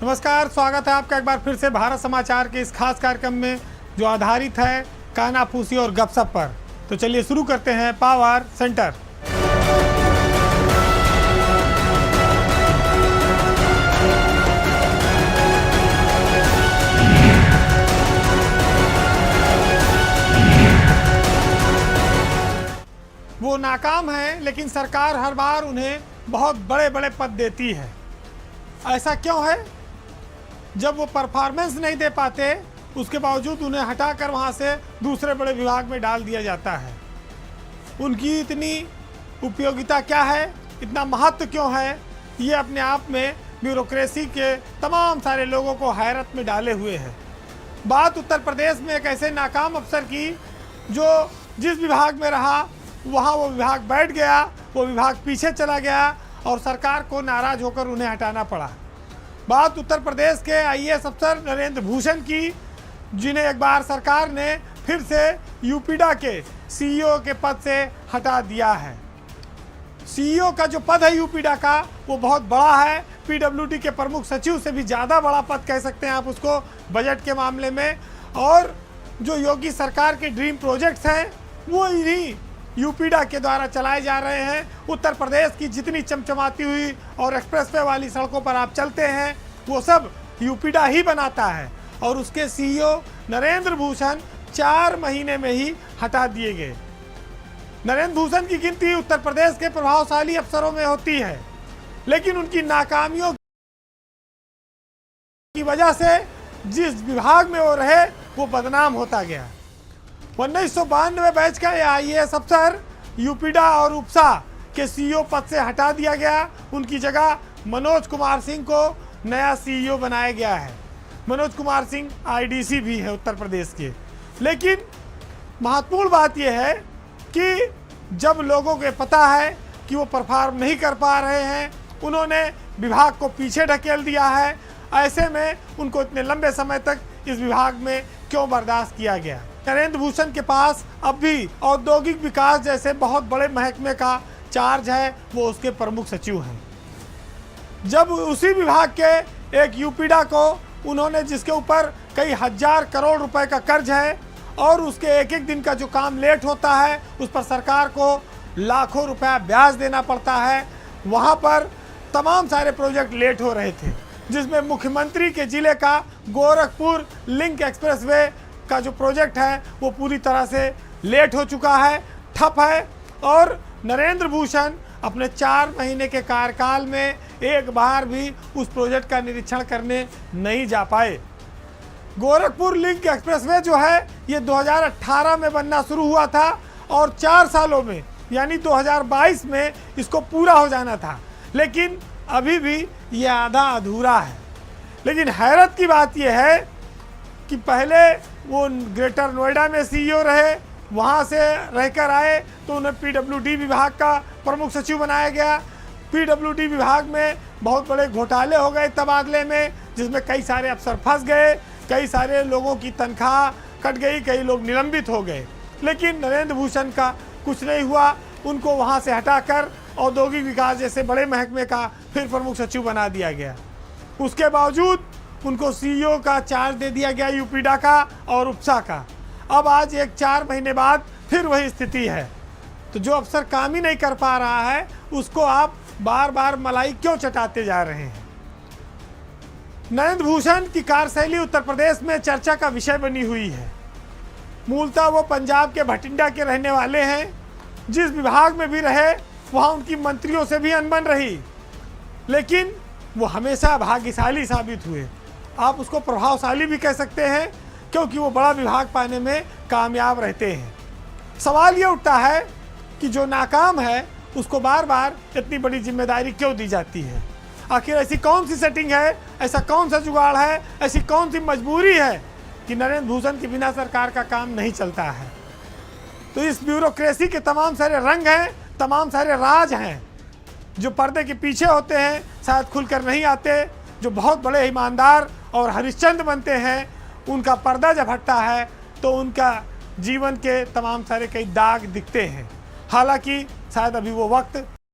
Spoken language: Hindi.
नमस्कार, स्वागत है आपका एक बार फिर से भारत समाचार के इस खास कार्यक्रम में जो आधारित है कानाफूसी और गपशप पर। तो चलिए शुरू करते हैं पावर सेंटर। वो नाकाम है, लेकिन सरकार हर बार उन्हें बहुत बड़े बड़े पद देती है। ऐसा क्यों है? जब वो परफॉर्मेंस नहीं दे पाते, उसके बावजूद उन्हें हटाकर वहाँ से दूसरे बड़े विभाग में डाल दिया जाता है। उनकी इतनी उपयोगिता क्या है, इतना महत्व क्यों है, ये अपने आप में ब्यूरोक्रेसी के तमाम सारे लोगों को हैरत में डाले हुए है। बात उत्तर प्रदेश में एक ऐसे नाकाम अफसर की जो जिस विभाग में रहा वहाँ वो विभाग बैठ गया, वो विभाग पीछे चला गया और सरकार को नाराज होकर उन्हें हटाना पड़ा। बात उत्तर प्रदेश के आईएएस अफसर नरेंद्र भूषण की, जिन्हें एक बार सरकार ने फिर से यूपीडा के सीईओ के पद से हटा दिया है। सीईओ का जो पद है यूपीडा का, वो बहुत बड़ा है। पीडब्ल्यूडी के प्रमुख सचिव से भी ज़्यादा बड़ा पद कह सकते हैं आप उसको बजट के मामले में। और जो योगी सरकार के ड्रीम प्रोजेक्ट्स हैं वो इन्हीं यूपीडा के द्वारा चलाए जा रहे हैं। उत्तर प्रदेश की जितनी चमचमाती हुई और एक्सप्रेसवे वाली सड़कों पर आप चलते हैं वो सब यूपीडा ही बनाता है। और उसके सीईओ नरेंद्र भूषण 4 महीने में ही हटा दिए गए। नरेंद्र भूषण की गिनती उत्तर प्रदेश के प्रभावशाली अफसरों में होती है, लेकिन उनकी नाकामियों की वजह से जिस विभाग में वो रहे वो बदनाम होता गया। 1992 बैच का यह आईएएस अफसर यूपीडा और उपसा के सीईओ पद से हटा दिया गया। उनकी जगह मनोज कुमार सिंह को नया सीईओ बनाया गया है। मनोज कुमार सिंह आईडीसी भी है उत्तर प्रदेश के। लेकिन महत्वपूर्ण बात यह है कि जब लोगों को पता है कि वो परफॉर्म नहीं कर पा रहे हैं, उन्होंने विभाग को पीछे ढकेल दिया है, ऐसे में उनको इतने लंबे समय तक इस विभाग में क्यों बर्दाश्त किया गया। नरेंद्र भूषण के पास अब भी औद्योगिक विकास जैसे बहुत बड़े महकमे का चार्ज है, वो उसके प्रमुख सचिव हैं। जब उसी विभाग के एक यूपीडा को उन्होंने, जिसके ऊपर कई हजार करोड़ रुपए का कर्ज है और उसके एक एक दिन का जो काम लेट होता है उस पर सरकार को लाखों रुपया ब्याज देना पड़ता है, वहाँ पर तमाम सारे प्रोजेक्ट लेट हो रहे थे, जिसमें मुख्यमंत्री के जिले का गोरखपुर लिंक एक्सप्रेसवे का जो प्रोजेक्ट है वो पूरी तरह से लेट हो चुका है, ठप है। और नरेंद्र भूषण अपने 4 महीने के कार्यकाल में एक बार भी उस प्रोजेक्ट का निरीक्षण करने नहीं जा पाए। गोरखपुर लिंक एक्सप्रेसवे जो है ये 2018 में बनना शुरू हुआ था और 4 सालों में यानी 2022 में इसको पूरा हो जाना था, लेकिन अभी भी ये आधा अधूरा है। लेकिन हैरत की बात यह है कि पहले वो ग्रेटर नोएडा में सीईओ रहे, वहाँ से रहकर आए तो उन्हें पीडब्ल्यूडी विभाग का प्रमुख सचिव बनाया गया। पीडब्ल्यूडी विभाग में बहुत बड़े घोटाले हो गए तबादले में, जिसमें कई सारे अफसर फंस गए, कई सारे लोगों की तनख्वाह कट गई, कई लोग निलंबित हो गए। लेकिन नरेंद्र भूषण का कुछ नहीं हुआ, उनको वहाँ से हटाकर औद्योगिक विकास जैसे बड़े महकमे का फिर प्रमुख सचिव बना दिया गया। उसके बावजूद उनको सीईओ का चार्ज दे दिया गया यूपीडा का और उपसा का। अब आज 4 महीने बाद फिर वही स्थिति है। तो जो अफसर काम ही नहीं कर पा रहा है उसको आप बार बार मलाई क्यों चटाते जा रहे हैं? नरेंद्र भूषण की कार्यशैली उत्तर प्रदेश में चर्चा का विषय बनी हुई है। मूलतः वो पंजाब के भटिंडा के रहने वाले हैं। जिस विभाग में भी रहे वहाँ उनकी मंत्रियों से भी अनबन रही, लेकिन वो हमेशा भाग्यशाली साबित हुए। आप उसको प्रभावशाली भी कह सकते हैं, क्योंकि वो बड़ा विभाग पाने में कामयाब रहते हैं। सवाल ये उठता है कि जो नाकाम है उसको बार बार इतनी बड़ी जिम्मेदारी क्यों दी जाती है? आखिर ऐसी कौन सी सेटिंग है, ऐसा कौन सा जुगाड़ है, ऐसी कौन सी मजबूरी है कि नरेंद्र भूषण के बिना सरकार का काम नहीं चलता है? तो इस ब्यूरोक्रेसी के तमाम सारे रंग हैं, तमाम सारे राज हैं जो पर्दे के पीछे होते हैं, शायद खुलकर नहीं आते। जो बहुत बड़े ईमानदार और हरिश्चंद्र बनते हैं, उनका पर्दा जब हटता है तो उनका जीवन के तमाम सारे कई दाग दिखते हैं। हालांकि शायद अभी वो वक्त